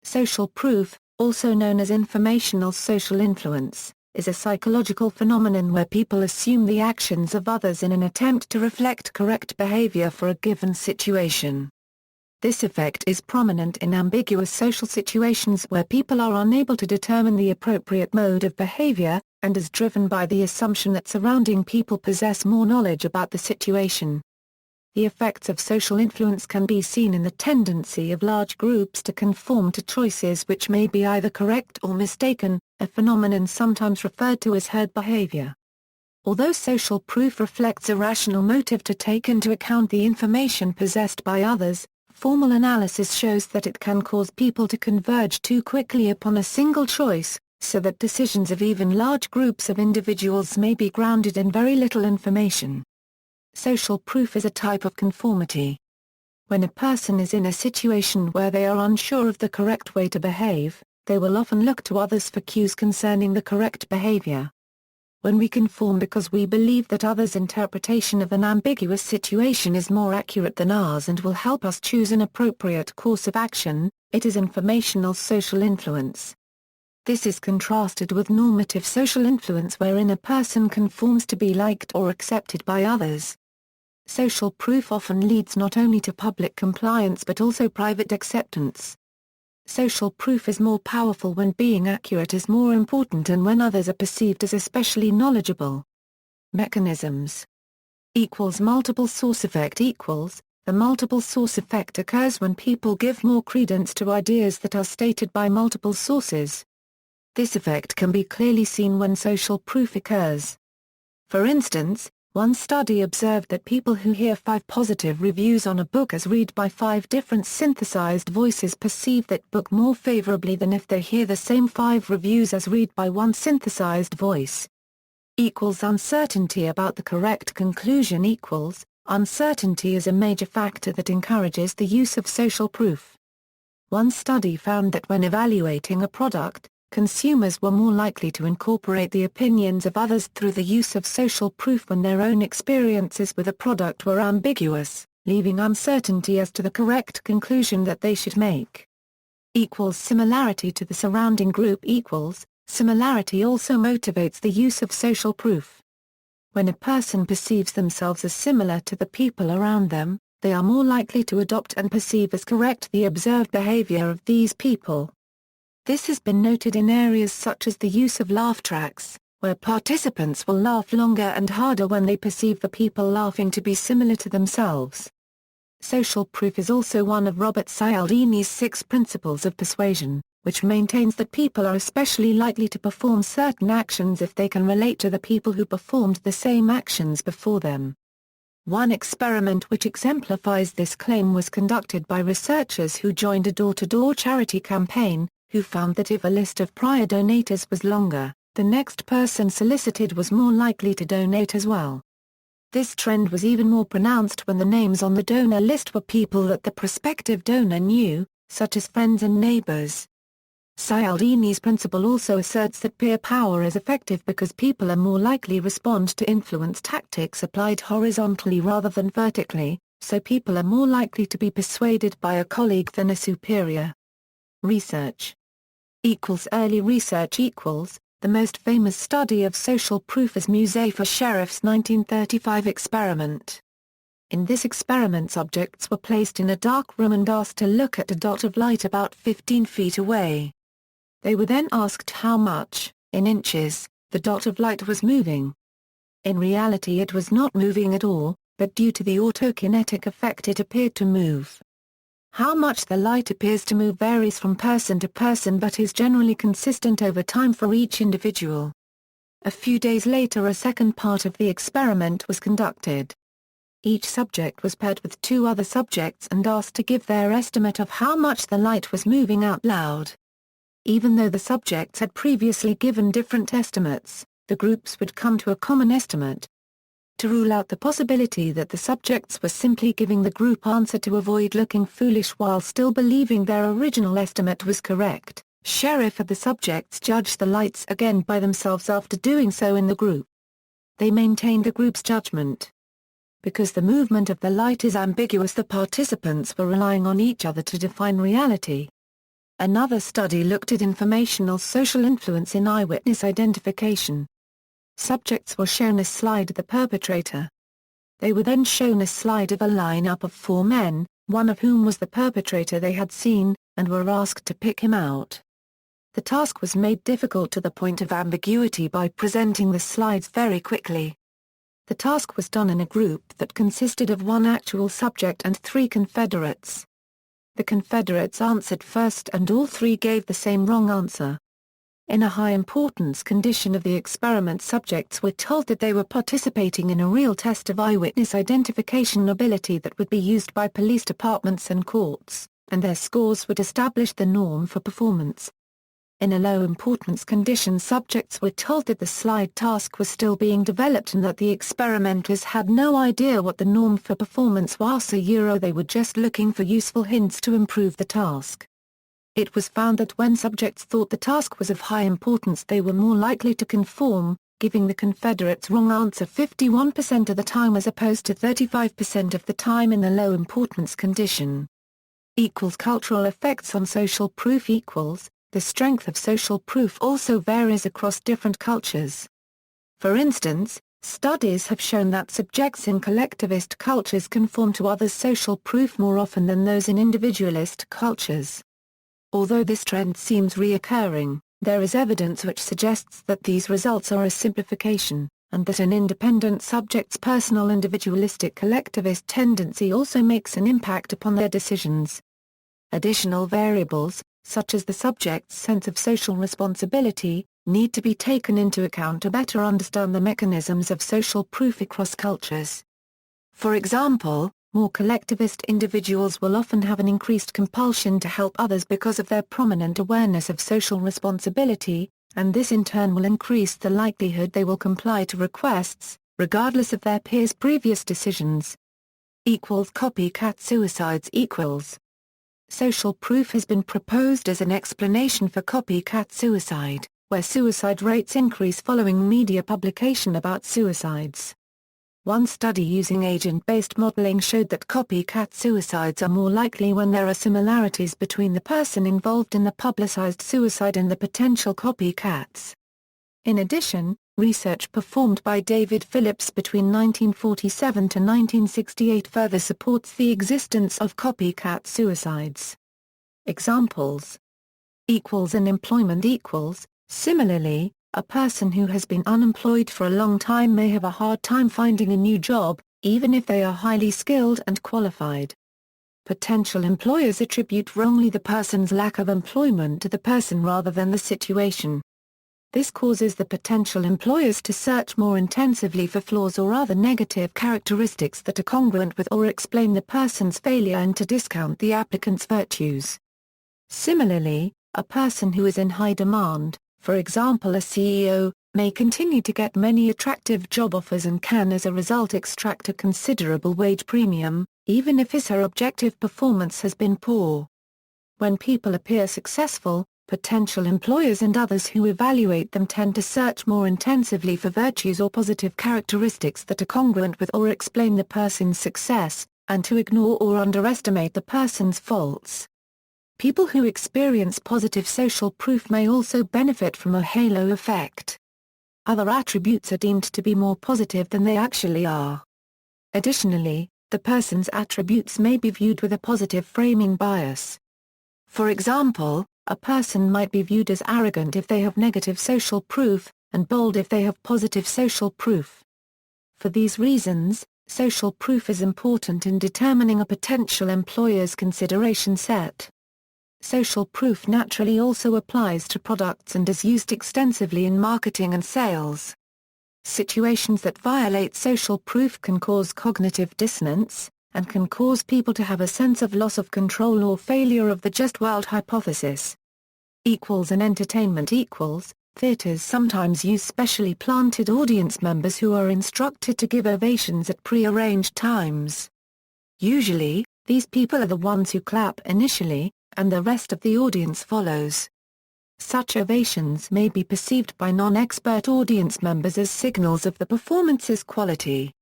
Social proof, also known as informational social influence, is a psychological phenomenon where people assume the actions of others in an attempt to reflect correct behavior for a given situation. This effect is prominent in ambiguous social situations where people are unable to determine the appropriate mode of behavior, and is driven by the assumption that surrounding people possess more knowledge about the situation. The effects of social influence can be seen in the tendency of large groups to conform to choices which may be either correct or mistaken, a phenomenon sometimes referred to as herd behavior. Although social proof reflects a rational motive to take into account the information possessed by others, formal analysis shows that it can cause people to converge too quickly upon a single choice, so that decisions of even large groups of individuals may be grounded in very little information. Social proof is a type of conformity. When a person is in a situation where they are unsure of the correct way to behave, they will often look to others for cues concerning the correct behavior. When we conform because we believe that others' interpretation of an ambiguous situation is more accurate than ours and will help us choose an appropriate course of action, it is informational social influence. This is contrasted with normative social influence wherein a person conforms to be liked or accepted by others. Social proof often leads not only to public compliance but also private acceptance. Social proof is more powerful when being accurate is more important and when others are perceived as especially knowledgeable. Mechanisms. Multiple source effect. The multiple source effect occurs when people give more credence to ideas that are stated by multiple sources. This effect can be clearly seen when social proof occurs. For instance, one study observed that people who hear 5 positive reviews on a book as read by 5 different synthesized voices perceive that book more favorably than if they hear the same 5 reviews as read by one synthesized voice. Uncertainty about the correct conclusion. Uncertainty is a major factor that encourages the use of social proof. One study found that when evaluating a product, consumers were more likely to incorporate the opinions of others through the use of social proof when their own experiences with a product were ambiguous, leaving uncertainty as to the correct conclusion that they should make. Similarity to the surrounding group. Similarity also motivates the use of social proof. When a person perceives themselves as similar to the people around them, they are more likely to adopt and perceive as correct the observed behavior of these people. This has been noted in areas such as the use of laugh tracks, where participants will laugh longer and harder when they perceive the people laughing to be similar to themselves. Social proof is also one of Robert Cialdini's 6 principles of persuasion, which maintains that people are especially likely to perform certain actions if they can relate to the people who performed the same actions before them. One experiment which exemplifies this claim was conducted by researchers who joined a door-to-door charity campaign, who found that if a list of prior donators was longer, the next person solicited was more likely to donate as well. This trend was even more pronounced when the names on the donor list were people that the prospective donor knew, such as friends and neighbors. Cialdini's principle also asserts that peer power is effective because people are more likely respond to influence tactics applied horizontally rather than vertically, so people are more likely to be persuaded by a colleague than a superior. Research. Early research. The most famous study of social proof is Muzafer Sherif's 1935 experiment. In this experiment, subjects were placed in a dark room and asked to look at a dot of light about 15 feet away. They were then asked how much, in inches, the dot of light was moving. In reality it was not moving at all, but due to the autokinetic effect it appeared to move. How much the light appears to move varies from person to person but is generally consistent over time for each individual. A few days later a second part of the experiment was conducted. Each subject was paired with 2 other subjects and asked to give their estimate of how much the light was moving out loud. Even though the subjects had previously given different estimates, the groups would come to a common estimate. To rule out the possibility that the subjects were simply giving the group answer to avoid looking foolish while still believing their original estimate was correct, Sherif had the subjects judge the lights again by themselves after doing so in the group. They maintained the group's judgment. Because the movement of the light is ambiguous, the participants were relying on each other to define reality. Another study looked at informational social influence in eyewitness identification. Subjects were shown a slide of the perpetrator. They were then shown a slide of a lineup of 4 men, one of whom was the perpetrator they had seen, and were asked to pick him out. The task was made difficult to the point of ambiguity by presenting the slides very quickly. The task was done in a group that consisted of 1 actual subject and 3 confederates. The confederates answered first and all 3 gave the same wrong answer. In a high-importance condition of the experiment, subjects were told that they were participating in a real test of eyewitness identification ability that would be used by police departments and courts, and their scores would establish the norm for performance. In a low-importance condition, subjects were told that the slide task was still being developed and that the experimenters had no idea what the norm for performance was. They were just looking for useful hints to improve the task. It was found that when subjects thought the task was of high importance, they were more likely to conform, giving the Confederates wrong answer 51% of the time as opposed to 35% of the time in the low importance condition. Cultural effects on social proof. The strength of social proof also varies across different cultures. For instance, studies have shown that subjects in collectivist cultures conform to others' social proof more often than those in individualist cultures. Although this trend seems reoccurring, there is evidence which suggests that these results are a simplification, and that an independent subject's personal individualistic collectivist tendency also makes an impact upon their decisions. Additional variables, such as the subject's sense of social responsibility, need to be taken into account to better understand the mechanisms of social proof across cultures. For example, more collectivist individuals will often have an increased compulsion to help others because of their prominent awareness of social responsibility, and this in turn will increase the likelihood they will comply to requests, regardless of their peers' previous decisions. Copycat suicides. Social proof has been proposed as an explanation for copycat suicide, where suicide rates increase following media publication about suicides. One study using agent-based modeling showed that copycat suicides are more likely when there are similarities between the person involved in the publicized suicide and the potential copycats. In addition, research performed by David Phillips between 1947 to 1968 further supports the existence of copycat suicides. Examples: in employment. Similarly, a person who has been unemployed for a long time may have a hard time finding a new job, even if they are highly skilled and qualified. Potential employers attribute wrongly the person's lack of employment to the person rather than the situation. This causes the potential employers to search more intensively for flaws or other negative characteristics that are congruent with or explain the person's failure and to discount the applicant's virtues. Similarly, a person who is in high demand, for example a CEO, may continue to get many attractive job offers and can as a result extract a considerable wage premium, even if his/her objective performance has been poor. When people appear successful, potential employers and others who evaluate them tend to search more intensively for virtues or positive characteristics that are congruent with or explain the person's success, and to ignore or underestimate the person's faults. People who experience positive social proof may also benefit from a halo effect. Other attributes are deemed to be more positive than they actually are. Additionally, the person's attributes may be viewed with a positive framing bias. For example, a person might be viewed as arrogant if they have negative social proof, and bold if they have positive social proof. For these reasons, social proof is important in determining a potential employer's consideration set. Social proof naturally also applies to products and is used extensively in marketing and sales. Situations that violate social proof can cause cognitive dissonance, and can cause people to have a sense of loss of control or failure of the just world hypothesis. And entertainment. Theaters sometimes use specially planted audience members who are instructed to give ovations at pre-arranged times. Usually, these people are the ones who clap initially, and the rest of the audience follows. Such ovations may be perceived by non-expert audience members as signals of the performance's quality.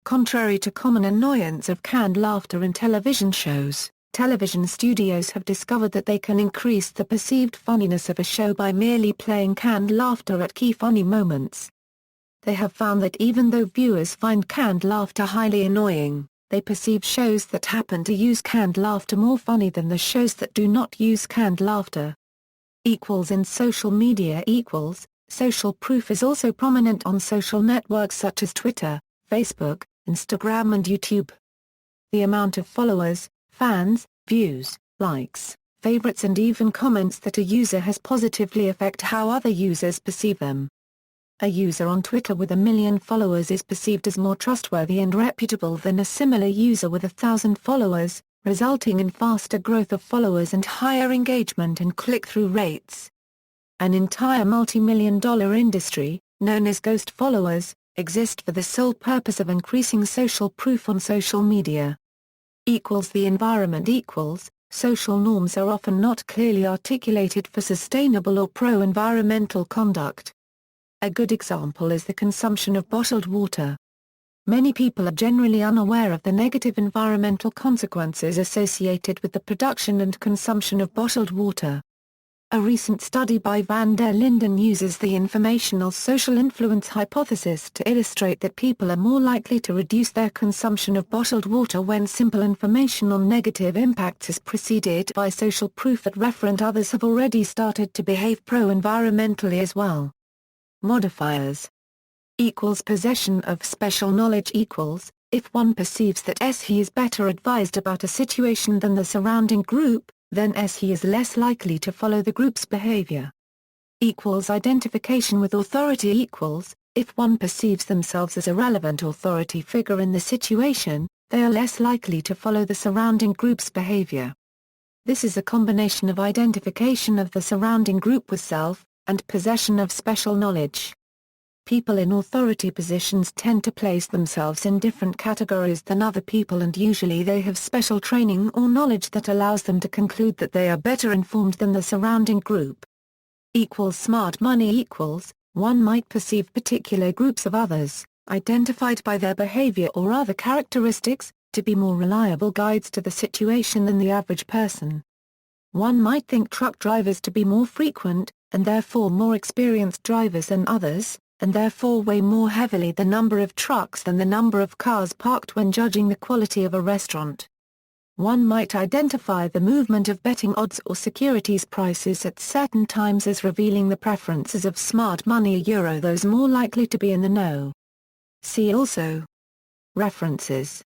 Contrary to common annoyance of canned laughter in television shows, television studios have discovered that they can increase the perceived funniness of a show by merely playing canned laughter at key funny moments. They have found that even though viewers find canned laughter highly annoying, they perceive shows that happen to use canned laughter more funny than the shows that do not use canned laughter. In social media social proof is also prominent on social networks such as Twitter, Facebook, Instagram and YouTube. The amount of followers, fans, views, likes, favorites and even comments that a user has positively affect how other users perceive them. A user on Twitter with 1 million followers is perceived as more trustworthy and reputable than a similar user with 1,000 followers, resulting in faster growth of followers and higher engagement and click-through rates. An entire multi-million-dollar industry, known as ghost followers, exists for the sole purpose of increasing social proof on social media. The environment social norms are often not clearly articulated for sustainable or pro-environmental conduct. A good example is the consumption of bottled water. Many people are generally unaware of the negative environmental consequences associated with the production and consumption of bottled water. A recent study by van der Linden uses the informational social influence hypothesis to illustrate that people are more likely to reduce their consumption of bottled water when simple information on negative impacts is preceded by social proof that referent others have already started to behave pro-environmentally as well. Modifiers possession of special knowledge if one perceives that he is better advised about a situation than the surrounding group, then he is less likely to follow the group's behavior. Identification with authority if one perceives themselves as a relevant authority figure in the situation, they are less likely to follow the surrounding group's behavior. This is a combination of identification of the surrounding group with self, and possession of special knowledge. People in authority positions tend to place themselves in different categories than other people and usually they have special training or knowledge that allows them to conclude that they are better informed than the surrounding group. Smart money one might perceive particular groups of others, identified by their behavior or other characteristics, to be more reliable guides to the situation than the average person. One might think truck drivers to be more frequent, and therefore more experienced drivers than others, and therefore weigh more heavily the number of trucks than the number of cars parked when judging the quality of a restaurant. One might identify the movement of betting odds or securities prices at certain times as revealing the preferences of smart money those more likely to be in the know. See also. References